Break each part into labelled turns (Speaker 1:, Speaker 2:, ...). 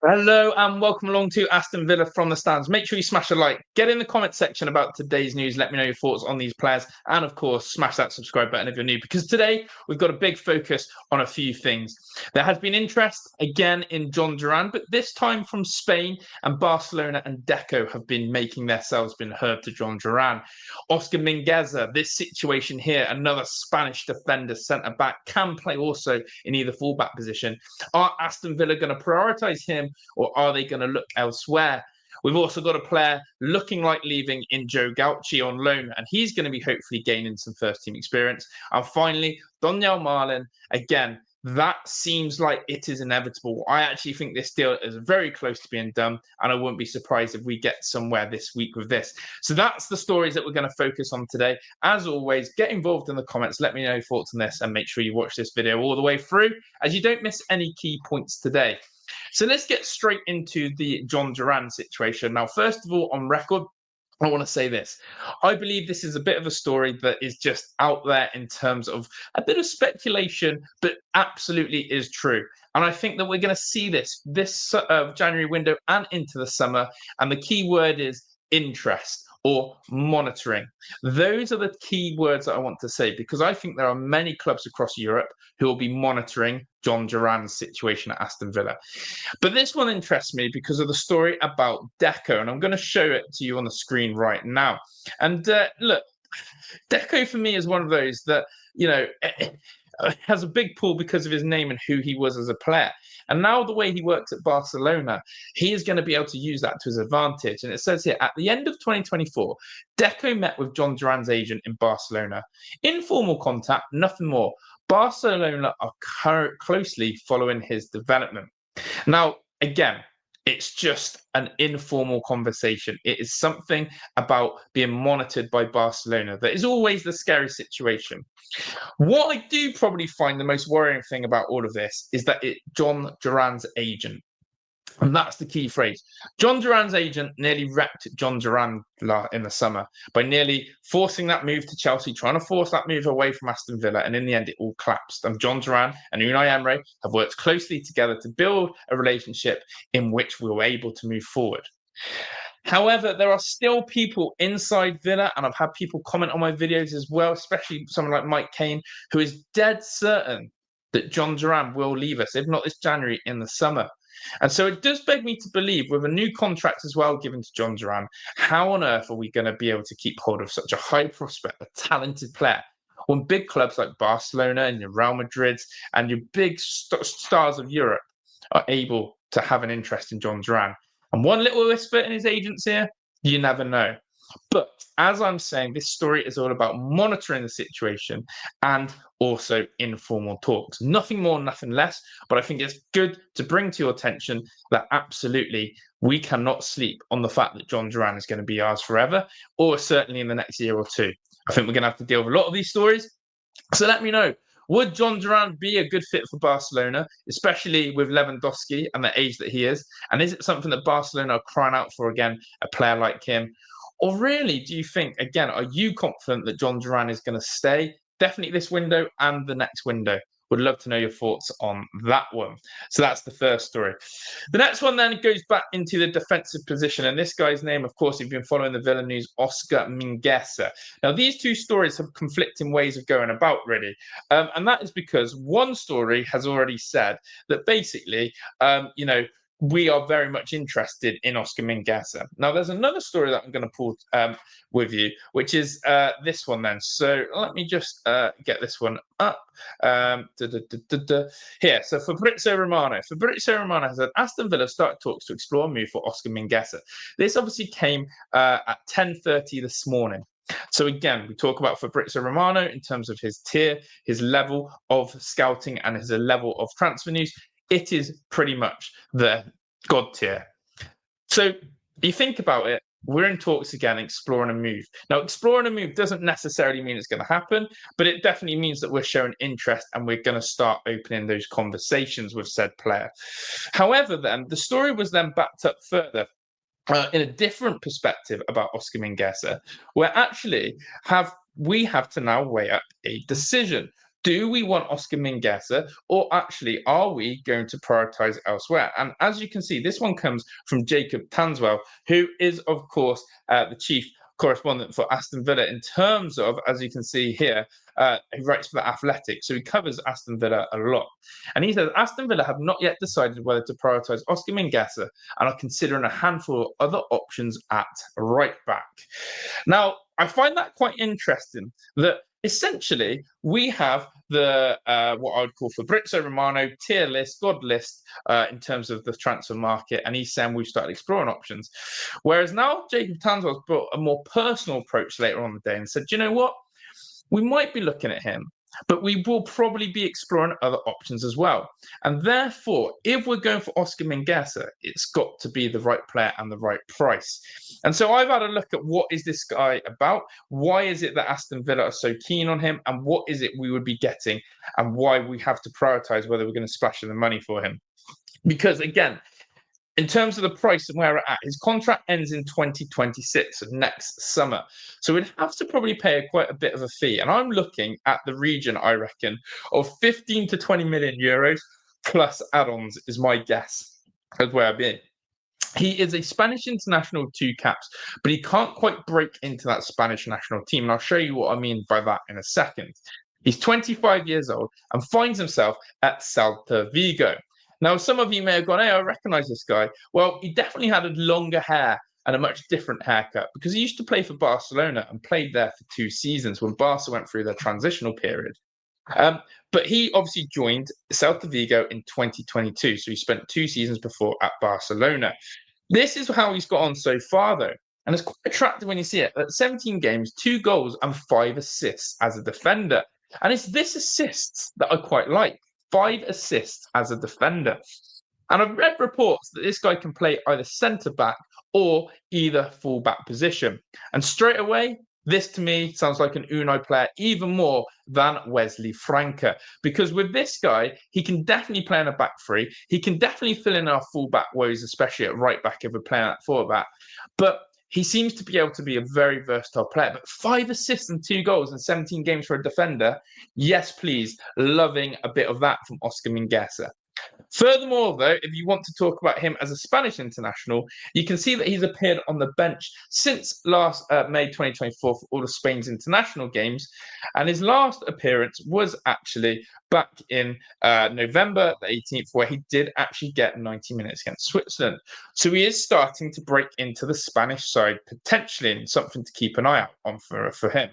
Speaker 1: Hello and welcome along to Aston Villa from the stands. Make sure you smash a like, get in the comment section about today's news, let me know your thoughts on these players, and of course, smash that subscribe button if you're new, because today we've got a big focus on a few things. There has been interest again in Jhon Duran, but this time from Spain, and Barcelona and Deco have been making themselves been heard to Jhon Duran. Oscar Mingueza, this situation here, another Spanish defender centre-back, can play also in either fullback position. Are Aston Villa going to prioritise him, or are they going to look elsewhere? We've also got a player looking like leaving in Gauci on loan, and he's going to be hopefully gaining some first-team experience. And finally, Donyell Malen, again, that seems like it is inevitable. I actually think this deal is very close to being done, and I wouldn't be surprised if we get somewhere this week with this. So that's the stories that we're going to focus on today. As always, get involved in the comments. Let me know your thoughts on this, and make sure you watch this video all the way through, as you don't miss any key points today. So let's get straight into the Jhon Duran situation. Now, first of all, on record, I want to say this. I believe this is a bit of a story that is just out there in terms of a bit of speculation, but absolutely is true. And I think that we're going to see this January window and into the summer. And the key word is interest or monitoring. Those are the key words that I want to say, because I think there are many clubs across Europe who will be monitoring Jhon Duran's situation at Aston Villa. But this one interests me because of the story about Deco, and I'm going to show it to you on the screen right now. And look, Deco for me is one of those that, has a big pull because of his name and who he was as a player. And now the way he works at Barcelona, he is going to be able to use that to his advantage. And it says here, at the end of 2024, Deco met with Jhon Duran's agent in Barcelona. Informal contact, nothing more. Barcelona are closely following his development. Now, again, it's just an informal conversation. It is something about being monitored by Barcelona. That is always the scary situation. What I do probably find the most worrying thing about all of this is that it's Jhon Duran's agent. And that's the key phrase. Jhon Duran's agent nearly wrecked Jhon Duran in the summer by nearly forcing that move to Chelsea, trying to force that move away from Aston Villa. And in the end, it all collapsed. And Jhon Duran and Unai Emery have worked closely together to build a relationship in which we were able to move forward. However, there are still people inside Villa, and I've had people comment on my videos as well, especially someone like Mike Kane, who is dead certain that Jhon Duran will leave us, if not this January, in the summer. And so it does beg me to believe, with a new contract as well given to Jhon Duran, how on earth are we going to be able to keep hold of such a high prospect, a talented player, when big clubs like Barcelona and your Real Madrids and your big stars of Europe are able to have an interest in Jhon Duran? And one little whisper in his agent's ear, you never know. But as I'm saying, this story is all about monitoring the situation and also informal talks. Nothing more, nothing less. But I think it's good to bring to your attention that absolutely we cannot sleep on the fact that Jhon Duran is going to be ours forever, or certainly in the next year or two. I think we're going to have to deal with a lot of these stories. So let me know. Would Jhon Duran be a good fit for Barcelona, especially with Lewandowski and the age that he is? And is it something that Barcelona are crying out for again, a player like him? Or really, do you think, again, are you confident that Jhon Duran is going to stay definitely this window and the next window? Would love to know your thoughts on that one. So that's the first story. The next one then goes back into the defensive position. And this guy's name, of course, if you've been following the Villa news, Oscar Mingueza. Now, these two stories have conflicting ways of going about, really. And that is because one story has already said that basically, we are very much interested in Oscar Mingueza. Now, there's another story that I'm going to pull with you, which is this one then. So let me just get this one up. Here, so Fabrizio Romano. Fabrizio Romano has said Aston Villa started talks to explore a move for Oscar Mingueza. This obviously came at 10:30 this morning. So again, we talk about Fabrizio Romano in terms of his tier, his level of scouting, and his level of transfer news. It is pretty much the God tier. So you think about it, we're in talks again, exploring a move. Now, exploring a move doesn't necessarily mean it's going to happen, but it definitely means that we're showing interest and we're going to start opening those conversations with said player. However, then, the story was then backed up further in a different perspective about Oscar Mingueza, where actually we have to now weigh up a decision. Do we want Oscar Mingueza, or actually are we going to prioritise elsewhere? And as you can see, this one comes from Jacob Tanswell, who is, of course, the chief correspondent for Aston Villa in terms of, as you can see here, he writes for The Athletic, so he covers Aston Villa a lot. And he says, Aston Villa have not yet decided whether to prioritise Oscar Mingueza and are considering a handful of other options at right back. Now, I find that quite interesting that essentially we have the what I would call Fabrizio Romano tier list, God list in terms of the transfer market, and he's saying we've started exploring options. Whereas now Jacob Tanswell's brought a more personal approach later on in the day and said, you know what, we might be looking at him, but we will probably be exploring other options as well. And therefore, if we're going for Oscar Mingueza, it's got to be the right player and the right price. And so I've had a look at what is this guy about? Why is it that Aston Villa are so keen on him? And what is it we would be getting? And why we have to prioritise whether we're going to splash in the money for him? Because again, in terms of the price and where we're at, his contract ends in 2026, so next summer. So we'd have to probably pay quite a bit of a fee. And I'm looking at the region, I reckon, of 15 to 20 million euros plus add-ons is my guess as where I've been. He is a Spanish international, 2 caps, but he can't quite break into that Spanish national team. And I'll show you what I mean by that in a second. He's 25 years old and finds himself at Celta Vigo. Now, some of you may have gone, hey, I recognise this guy. Well, he definitely had a longer hair and a much different haircut because he used to play for Barcelona and played there for 2 seasons when Barca went through their transitional period. But he obviously joined Celta Vigo in 2022. So he spent 2 seasons before at Barcelona. This is how he's got on so far, though. And it's quite attractive when you see it. At 17 games, 2 goals and 5 assists as a defender. And it's this assists that I quite like. 5 assists as a defender. And I've read reports that this guy can play either centre-back or either full-back position. And straight away, this to me sounds like an Unai player even more than Wesley Franca. Because with this guy, he can definitely play in a back three. He can definitely fill in our full-back woes, especially at right back if we're playing at full-back. But he seems to be able to be a very versatile player. But 5 assists and 2 goals in 17 games for a defender, yes, please. Loving a bit of that from Oscar Mingueza. Furthermore, though, if you want to talk about him as a Spanish international, you can see that he's appeared on the bench since last May 2024 for all of Spain's international games. And his last appearance was actually back in November the 18th, where he did actually get 90 minutes against Switzerland. So he is starting to break into the Spanish side, potentially, and something to keep an eye out on for him.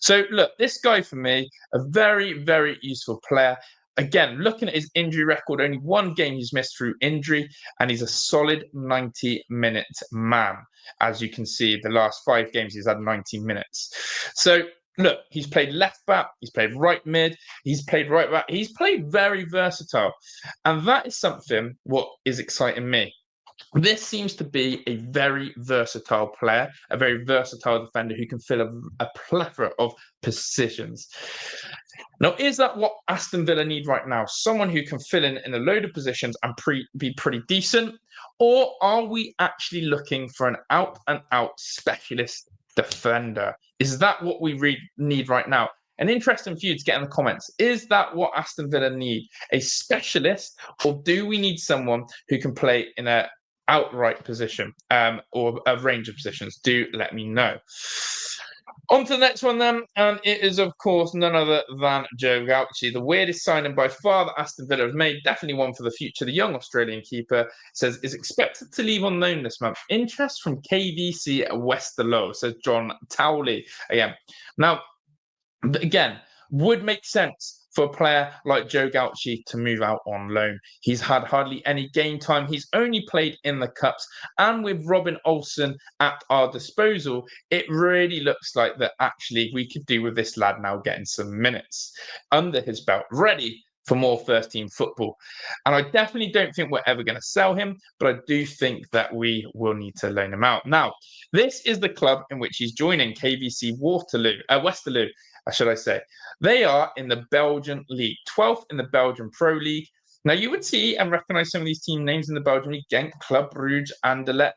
Speaker 1: So look, this guy for me, a very, very useful player. Again, looking at his injury record, only 1 game he's missed through injury, and he's a solid 90-minute man. As you can see, the last 5 games he's had 90 minutes. So look, he's played left back, he's played right mid, he's played right back, he's played very versatile. And that is something what is exciting me. This seems to be a very versatile player, a very versatile defender who can fill a plethora of positions. Now, is that what Aston Villa need right now? Someone who can fill in a load of positions and be pretty decent? Or are we actually looking for an out-and-out specialist defender? Is that what we need right now? An interesting for you to get in the comments. Is that what Aston Villa need? A specialist? Or do we need someone who can play in a outright position or a range of positions? Do let me know. On to the next one then, and it is of course none other than Joe Gauci, the weirdest signing by far that Aston Villa has made, definitely one for the future. The young Australian keeper says is expected to leave on loan this month. Interest from KVC Westerlo, says John Towley again. Now, again, would make sense for a player like Joe Gauci to move out on loan. He's had hardly any game time. He's only played in the Cups. And with Robin Olsen at our disposal, it really looks like that actually we could do with this lad now getting some minutes under his belt, ready for more first-team football. And I definitely don't think we're ever going to sell him, but I do think that we will need to loan him out. Now, this is the club in which he's joining, KVC Westerlo, should I say. They are in the Belgian League, 12th in the Belgian Pro League. Now, you would see and recognise some of these team names in the Belgian League: Genk, Club Brugge, Anderlecht,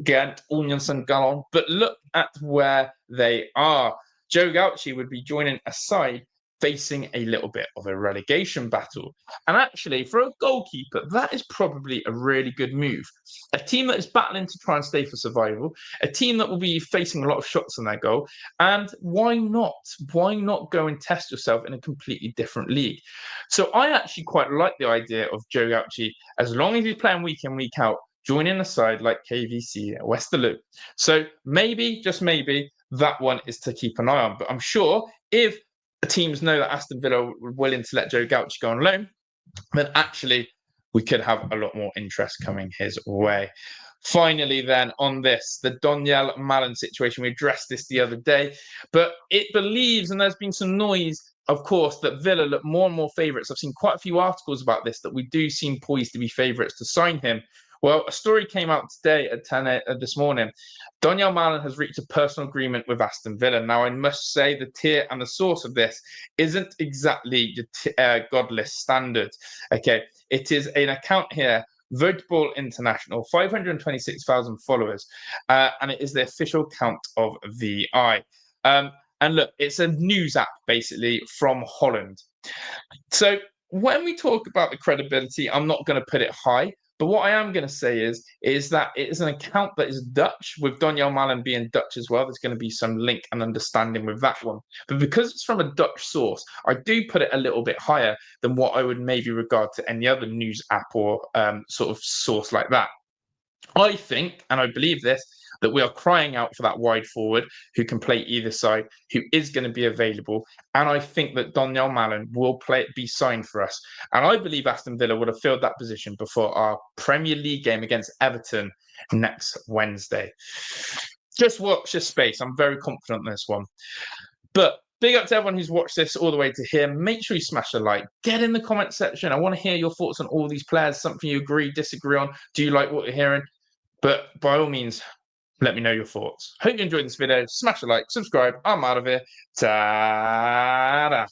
Speaker 1: Ghent, Union Saint-Gallen. But look at where they are. Joe Gauci would be joining a side facing a little bit of a relegation battle. And actually, for a goalkeeper, that is probably a really good move. A team that is battling to try and stay for survival, a team that will be facing a lot of shots on their goal. And why not? Why not go and test yourself in a completely different league? So I actually quite like the idea of Joe Gauci, as long as he's playing week in, week out, joining a side like KVC Westerlo. So maybe, just maybe, that one is to keep an eye on. But I'm sure if the teams know that Aston Villa are willing to let Joe Gauci go on loan, then actually we could have a lot more interest coming his way. Finally, then, on this, the Donyell Malen situation, we addressed this the other day, but it believes, and there's been some noise, of course, that Villa look more and more favourites. I've seen quite a few articles about this, that we do seem poised to be favourites to sign him. Well, a story came out today at 10 this morning. Donyell Malen has reached a personal agreement with Aston Villa. Now, I must say the tier and the source of this isn't exactly godless standard. Okay, it is an account here, Football International, 526,000 followers, and it is the official count of VI. And look, it's a news app basically from Holland. So when we talk about the credibility, I'm not going to put it high. But what I am going to say is that it is an account that is Dutch, with Donyell Malen being Dutch as well. There's going to be some link and understanding with that one. But because it's from a Dutch source, I do put it a little bit higher than what I would maybe regard to any other news app or sort of source like that. I think, and I believe this, that we are crying out for that wide forward who can play either side, who is going to be available. And I think that Donyell Malen will be signed for us. And I believe Aston Villa would have filled that position before our Premier League game against Everton next Wednesday. Just watch this space. I'm very confident in this one. But big up to everyone who's watched this all the way to here. Make sure you smash a like. Get in the comment section. I want to hear your thoughts on all these players. Something you agree, disagree on. Do you like what you're hearing? But by all means, let me know your thoughts. Hope you enjoyed this video. Smash a like, subscribe. I'm out of here. Ta-da!